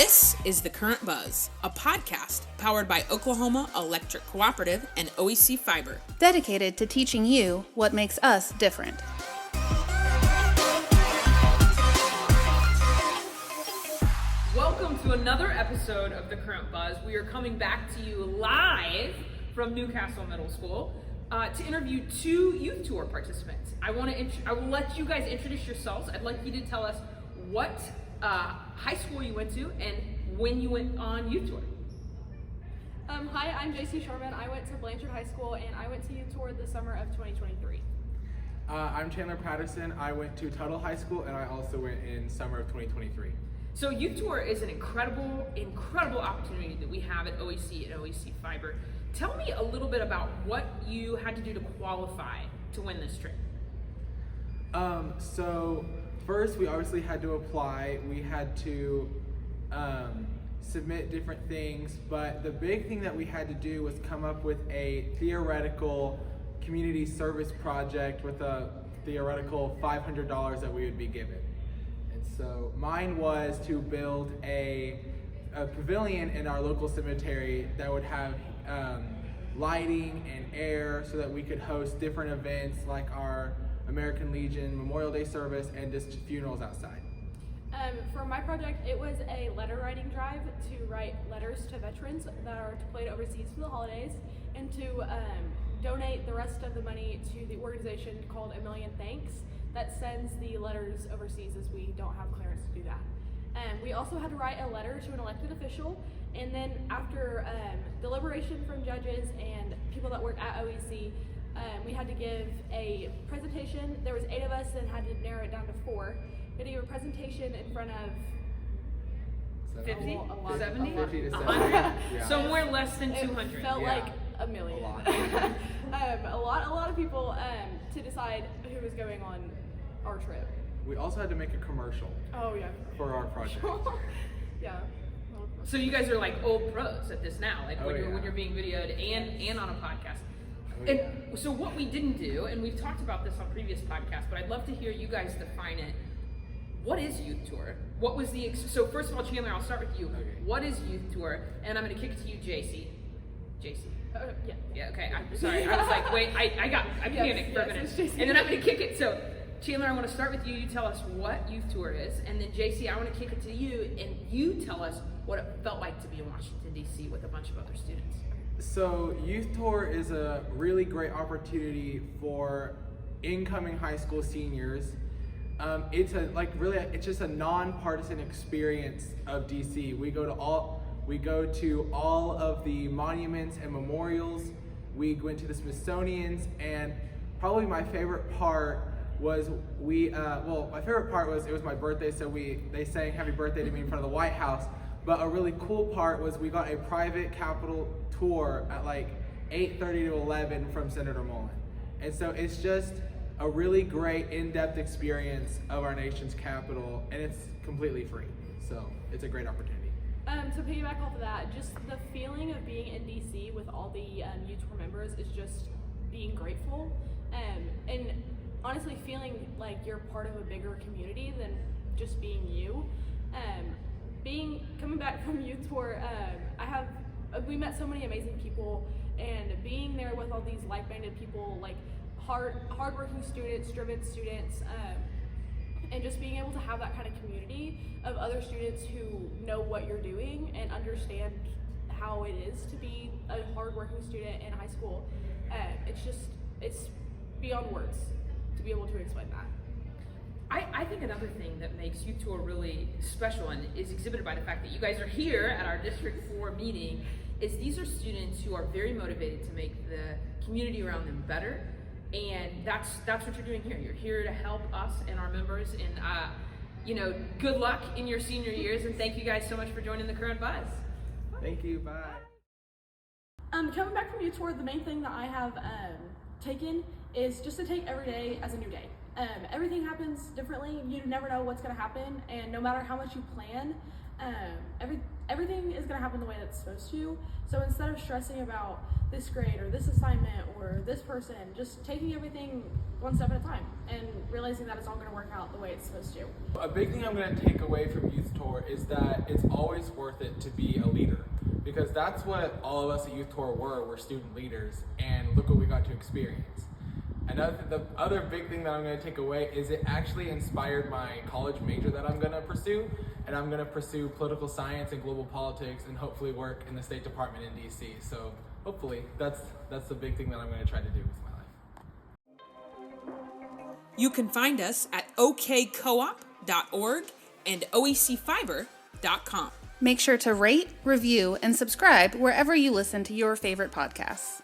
This is The Current Buzz, a podcast powered by Oklahoma Electric Cooperative and OEC Fiber, dedicated to teaching you what makes us different. Welcome to another episode of The Current Buzz. We are coming back to you live from Newcastle Middle School to interview two youth tour participants. I will let you guys introduce yourselves. I'd like you to tell us what high school you went to and when you went on youth tour. Hi, I'm Shoreman. I went to Blanchard High School and I went to youth tour the summer of 2023. I'm Chandler, Patterson. I went to Tuttle High School and I also went in summer of 2023. So youth tour is an incredible opportunity that we have at OEC and OEC Fiber. Tell me a little bit about what you had to do to qualify to win this trip. So first we obviously had to apply. We had to submit different things, but the big thing that we had to do was come up with a theoretical community service project with a theoretical $500 that we would be given. And so mine was to build a pavilion in our local cemetery that would have lighting and air so that we could host different events like our American Legion Memorial Day service and just funerals outside. For my project, it was a letter writing drive to write letters to veterans that are deployed overseas for the holidays and to donate the rest of the money to the organization called A Million Thanks that sends the letters overseas as we don't have clearance to do that. We also had to write a letter to an elected official, and then after deliberation from judges and people that work at OEC, we had to give a presentation. There was 8 of us and had to narrow it down to 4. We had to give a presentation in front of 50? 70? 50 to 70. 100? Yeah. Somewhere less than 200. It felt like a million. A lot of people to decide who was going on our trip. We also had to make a commercial. Oh yeah. For our project. Yeah. So you guys are like old pros at this now, like when yeah. you're being videoed and on a podcast. Oh, And yeah. so what we didn't do, and we've talked about this on previous podcasts, but I'd love to hear you guys define it. What is youth tour? What was so first of all, Chandler, I'll start with you. Okay. What is youth tour? And I'm going to kick it to you, JC. Yeah. Yeah, okay, I'm sorry. I was like, wait, I panicked for a minute. And then I'm going to kick it. So Chandler, I want to start with you. You tell us what youth tour is. And then JC, I want to kick it to you and you tell us what it felt like to be in Washington, D.C. with a bunch of other students. So youth tour is a really great opportunity for incoming high school seniors. It's just a nonpartisan experience of DC. We go to all of the monuments and memorials. We went to the Smithsonian's, and probably my favorite part was it was my birthday, so they sang happy birthday to me in front of the White House. But a really cool part was we got a private Capitol tour at like 8:30 to 11 from Senator Mullen. And so it's just a really great in-depth experience of our nation's capital, and it's completely free. So it's a great opportunity. To piggyback off of that, just the feeling of being in DC with all the youth tour members is just being grateful, and honestly feeling like you're part of a bigger community than just being you. Coming back from youth tour, we met so many amazing people, and being there with all these like-minded people, like hardworking students, driven students, and just being able to have that kind of community of other students who know what you're doing and understand how it is to be a hardworking student in high school. It's beyond words to be able to explain that. I think another thing that makes youth tour really special and is exhibited by the fact that you guys are here at our District 4 meeting is these are students who are very motivated to make the community around them better. And that's what you're doing here. You're here to help us and our members. And good luck in your senior years. And thank you guys so much for joining the Current Buzz. Thank you. Bye. Coming back from youth tour, the main thing that I have taken is just to take every day as a new day. Everything happens differently. You never know what's going to happen, and no matter how much you plan, everything is going to happen the way that's supposed to. So instead of stressing about this grade or this assignment or this person, just taking everything one step at a time and realizing that it's all going to work out the way it's supposed to. A big thing I'm going to take away from Youth Tour is that it's always worth it to be a leader, because that's what all of us at Youth Tour were student leaders, and look what we got to experience. The other big thing that I'm going to take away is it actually inspired my college major that I'm going to pursue, and I'm going to pursue political science and global politics and hopefully work in the State Department in D.C. So hopefully that's the big thing that I'm going to try to do with my life. You can find us at okcoop.org and oecfiber.com. Make sure to rate, review, and subscribe wherever you listen to your favorite podcasts.